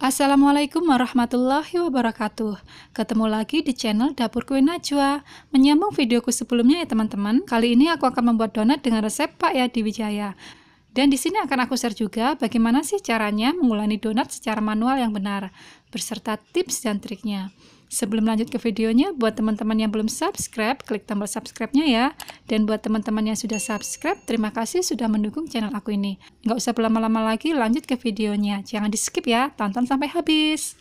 Assalamualaikum warahmatullahi wabarakatuh. Ketemu lagi di channel Dapur Kue Najwa. Menyambung videoku sebelumnya ya teman-teman. Kali ini aku akan membuat donat dengan resep Pak Yadi Wijaya. Dan di sini akan aku share juga bagaimana sih caranya mengulani donat secara manual yang benar, beserta tips dan triknya. Sebelum lanjut ke videonya, buat teman-teman yang belum subscribe, klik tombol subscribe-nya ya. Dan buat teman-teman yang sudah subscribe, terima kasih sudah mendukung channel aku ini. Nggak usah berlama-lama lagi, lanjut ke videonya. Jangan di skip ya, tonton sampai habis.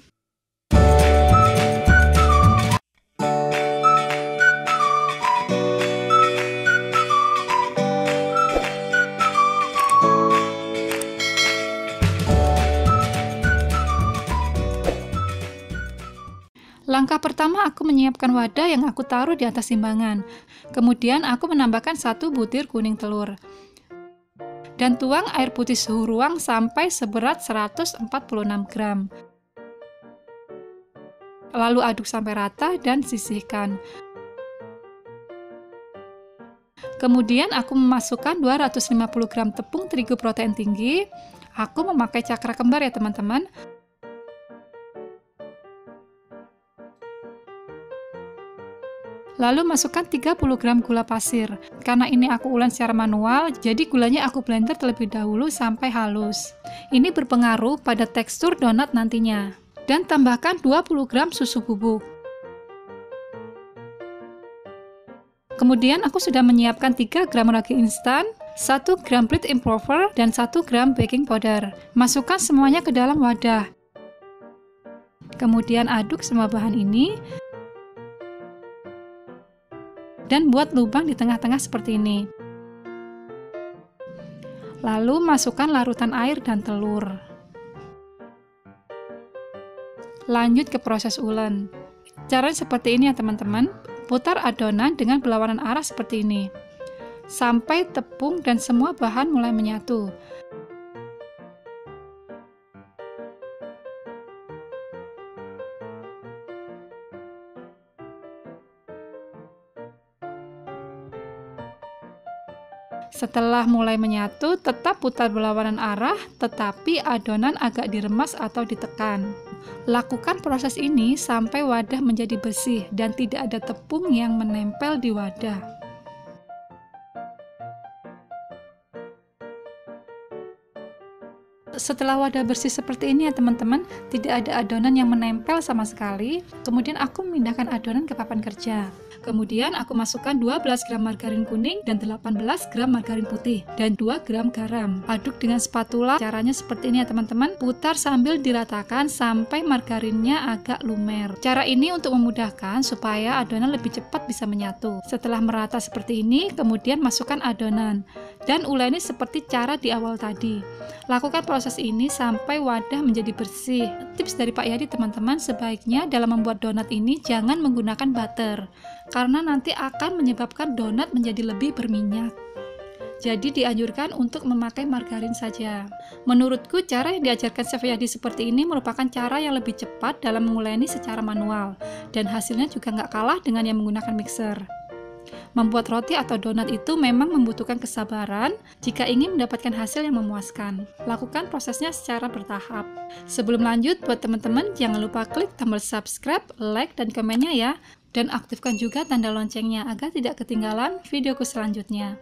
Langkah pertama, aku menyiapkan wadah yang aku taruh di atas timbangan. Kemudian aku menambahkan 1 butir kuning telur. Dan tuang air putih suhu ruang sampai seberat 146 gram. Lalu aduk sampai rata dan sisihkan. Kemudian aku memasukkan 250 gram tepung terigu protein tinggi. Aku memakai cakra kembar ya teman-teman. Lalu masukkan 30 gram gula pasir. Karena ini aku ulen secara manual, jadi gulanya aku blender terlebih dahulu sampai halus. Ini berpengaruh pada tekstur donat nantinya. Dan tambahkan 20 gram susu bubuk. Kemudian aku sudah menyiapkan 3 gram ragi instan, 1 gram bread improver, dan 1 gram baking powder. Masukkan semuanya ke dalam wadah. Kemudian aduk semua bahan ini. Dan buat lubang di tengah-tengah seperti ini. Lalu masukkan larutan air dan telur. Lanjut ke proses ulen. Caranya seperti ini ya teman-teman. Putar adonan dengan berlawanan arah seperti ini. Sampai tepung dan semua bahan mulai menyatu. Setelah mulai menyatu, tetap putar berlawanan arah, tetapi adonan agak diremas atau ditekan. Lakukan proses ini sampai wadah menjadi bersih dan tidak ada tepung yang menempel di wadah. Setelah wadah bersih seperti ini ya teman-teman, tidak ada adonan yang menempel sama sekali. Kemudian aku memindahkan adonan ke papan kerja. Kemudian aku masukkan 12 gram margarin kuning dan 18 gram margarin putih dan 2 gram garam. Aduk dengan spatula. Caranya seperti ini ya teman-teman. Putar sambil diratakan sampai margarinnya agak lumer. Cara ini untuk memudahkan supaya adonan lebih cepat bisa menyatu. Setelah merata seperti ini, kemudian masukkan adonan dan uleni seperti cara di awal tadi. Lakukan proses ini sampai wadah menjadi bersih. Tips dari Pak Yadi teman-teman, sebaiknya dalam membuat donat ini jangan menggunakan butter, karena nanti akan menyebabkan donat menjadi lebih berminyak. Jadi dianjurkan untuk memakai margarin saja. Menurutku cara yang diajarkan Chef Yadi seperti ini merupakan cara yang lebih cepat dalam menguleni secara manual, dan hasilnya juga nggak kalah dengan yang menggunakan mixer. Membuat roti atau donat itu memang membutuhkan kesabaran jika ingin mendapatkan hasil yang memuaskan. Lakukan prosesnya secara bertahap. Sebelum lanjut, buat teman-teman jangan lupa klik tombol subscribe, like, dan komennya ya. Dan aktifkan juga tanda loncengnya agar tidak ketinggalan videoku selanjutnya.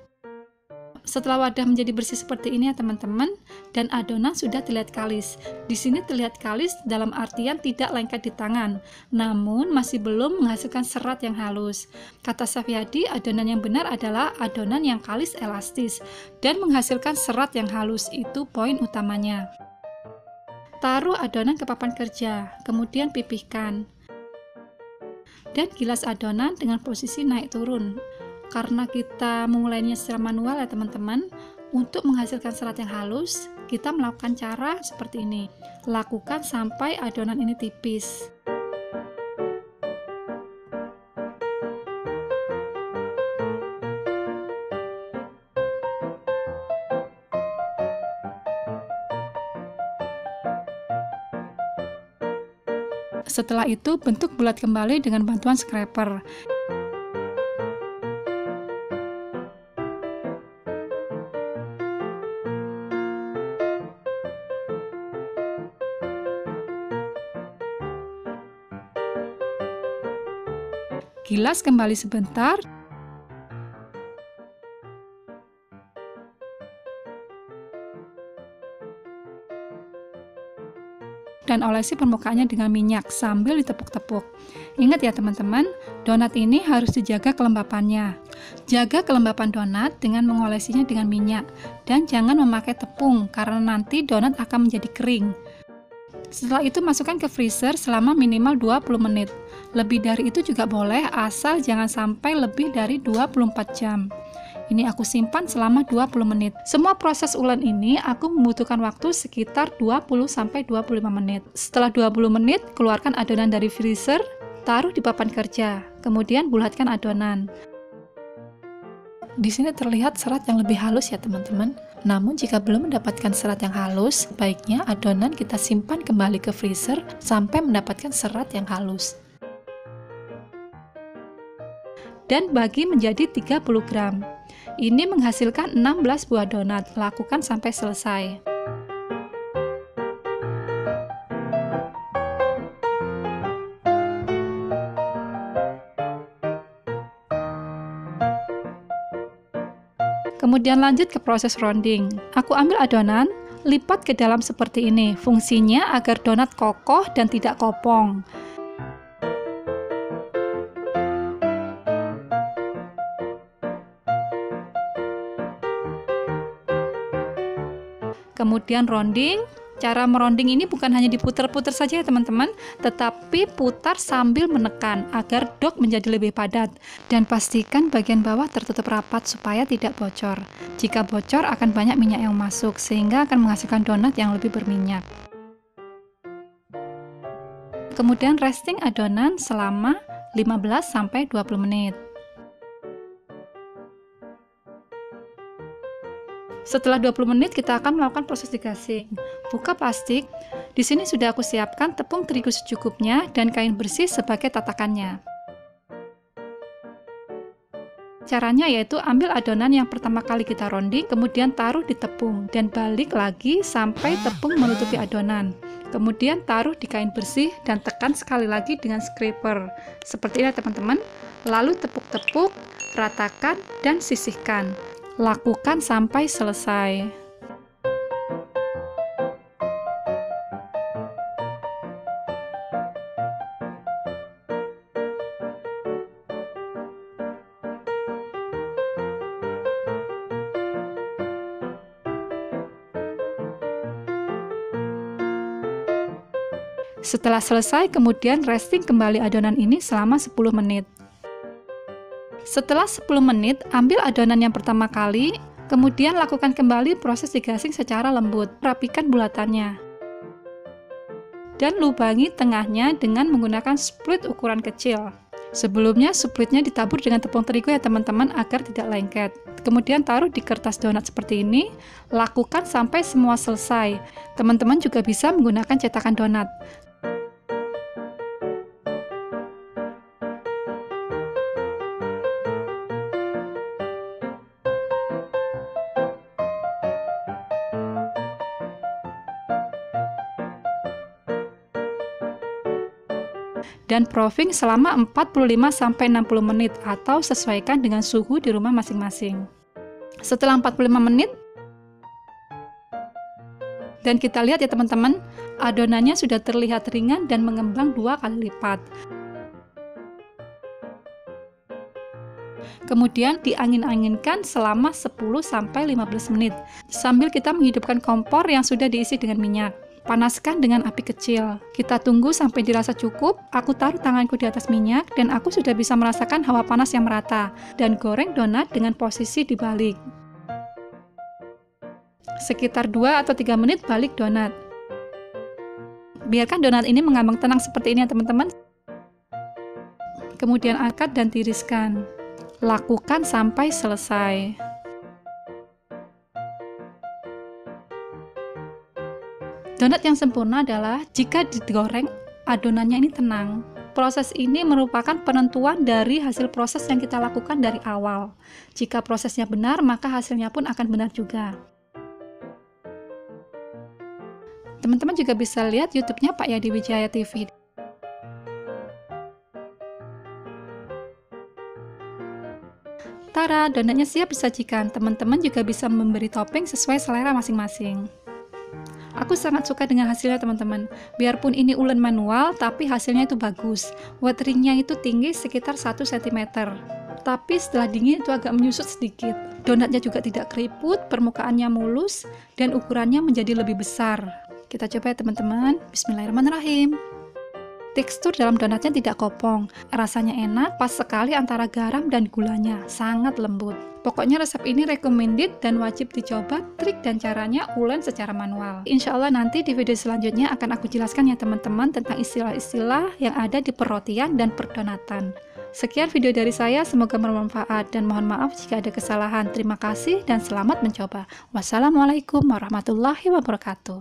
Setelah wadah menjadi bersih seperti ini ya teman-teman, dan adonan sudah terlihat kalis. Di sini terlihat kalis dalam artian tidak lengket di tangan, namun masih belum menghasilkan serat yang halus. Kata Chef Yadi, adonan yang benar adalah adonan yang kalis elastis dan menghasilkan serat yang halus, itu poin utamanya. Taruh adonan ke papan kerja, kemudian pipihkan. Dan gilas adonan dengan posisi naik turun. Karena kita mengulainya secara manual ya teman-teman, untuk menghasilkan serat yang halus, kita melakukan cara seperti ini. Lakukan sampai adonan ini tipis. Setelah itu, bentuk bulat kembali dengan bantuan scraper. Gilas kembali sebentar. Dan olesi permukaannya dengan minyak sambil ditepuk-tepuk. Ingat ya teman-teman, donat ini harus dijaga kelembapannya. Jaga kelembapan donat dengan mengolesinya dengan minyak dan jangan memakai tepung karena nanti donat akan menjadi kering. Setelah itu masukkan ke freezer selama minimal 20 menit. Lebih dari itu juga boleh asal jangan sampai lebih dari 24 jam. Ini aku simpan selama 20 menit. Semua proses ulen ini aku membutuhkan waktu sekitar 20-25 menit. Setelah 20 menit, keluarkan adonan dari freezer, taruh di papan kerja, kemudian bulatkan adonan. Di sini terlihat serat yang lebih halus ya teman-teman. Namun jika belum mendapatkan serat yang halus, baiknya adonan kita simpan kembali ke freezer sampai mendapatkan serat yang halus. Dan bagi menjadi 30 gram. Ini menghasilkan 16 buah donat. Lakukan sampai selesai. Kemudian lanjut ke proses rounding. Aku ambil adonan, lipat ke dalam seperti ini. Fungsinya agar donat kokoh dan tidak kopong. Kemudian rounding. Cara meronding ini bukan hanya diputar-putar saja ya teman-teman, tetapi putar sambil menekan agar dog menjadi lebih padat. Dan pastikan bagian bawah tertutup rapat supaya tidak bocor. Jika bocor akan banyak minyak yang masuk, sehingga akan menghasilkan donat yang lebih berminyak. Kemudian resting adonan selama 15-20 menit. Setelah 20 menit kita akan melakukan proses digasing. Buka plastik. Di sini sudah aku siapkan tepung terigu secukupnya dan kain bersih sebagai tatakannya. Caranya yaitu ambil adonan yang pertama kali kita rounding, kemudian taruh di tepung dan balik lagi sampai tepung menutupi adonan. Kemudian taruh di kain bersih dan tekan sekali lagi dengan scraper. Seperti ini teman-teman. Lalu tepuk-tepuk, ratakan dan sisihkan. Lakukan sampai selesai. Setelah selesai, kemudian resting kembali adonan ini selama 10 menit. Setelah 10 menit, ambil adonan yang pertama kali, kemudian lakukan kembali proses digasing secara lembut. Rapikan bulatannya. Dan lubangi tengahnya dengan menggunakan split ukuran kecil. Sebelumnya, splitnya ditabur dengan tepung terigu ya teman-teman agar tidak lengket. Kemudian taruh di kertas donat seperti ini, lakukan sampai semua selesai. Teman-teman juga bisa menggunakan cetakan donat. Dan proofing selama 45-60 menit atau sesuaikan dengan suhu di rumah masing-masing. Setelah 45 menit, dan kita lihat ya teman-teman, adonannya sudah terlihat ringan dan mengembang 2 kali lipat. Kemudian diangin-anginkan selama 10-15 menit, sambil kita menghidupkan kompor yang sudah diisi dengan minyak. Panaskan dengan api kecil. Kita tunggu sampai dirasa cukup. Aku taruh tanganku di atas minyak dan aku sudah bisa merasakan hawa panas yang merata. Dan goreng donat dengan posisi dibalik. Sekitar 2 atau 3 menit balik donat. Biarkan donat ini mengambang tenang seperti ini ya teman-teman. Kemudian angkat dan tiriskan. Lakukan sampai selesai. Donat yang sempurna adalah jika digoreng, adonannya ini tenang. Proses ini merupakan penentuan dari hasil proses yang kita lakukan dari awal. Jika prosesnya benar, maka hasilnya pun akan benar juga. Teman-teman juga bisa lihat YouTube-nya Pak Yadi Wijaya TV. Tara, donatnya siap disajikan. Teman-teman juga bisa memberi topping sesuai selera masing-masing. Aku sangat suka dengan hasilnya teman-teman. Biarpun ini ulen manual, tapi hasilnya itu bagus. Wateringnya itu tinggi sekitar 1 cm. Tapi setelah dingin itu agak menyusut sedikit. Donatnya juga tidak keriput, permukaannya mulus, dan ukurannya menjadi lebih besar. Kita coba ya teman-teman. Bismillahirrahmanirrahim. Tekstur dalam donatnya tidak kopong, rasanya enak, pas sekali antara garam dan gulanya, sangat lembut. Pokoknya resep ini recommended dan wajib dicoba. Trik dan caranya ulen secara manual. Insya Allah nanti di video selanjutnya akan aku jelaskan ya teman-teman tentang istilah-istilah yang ada di perrotian dan perdonatan. Sekian video dari saya, semoga bermanfaat dan mohon maaf jika ada kesalahan. Terima kasih dan selamat mencoba. Wassalamualaikum warahmatullahi wabarakatuh.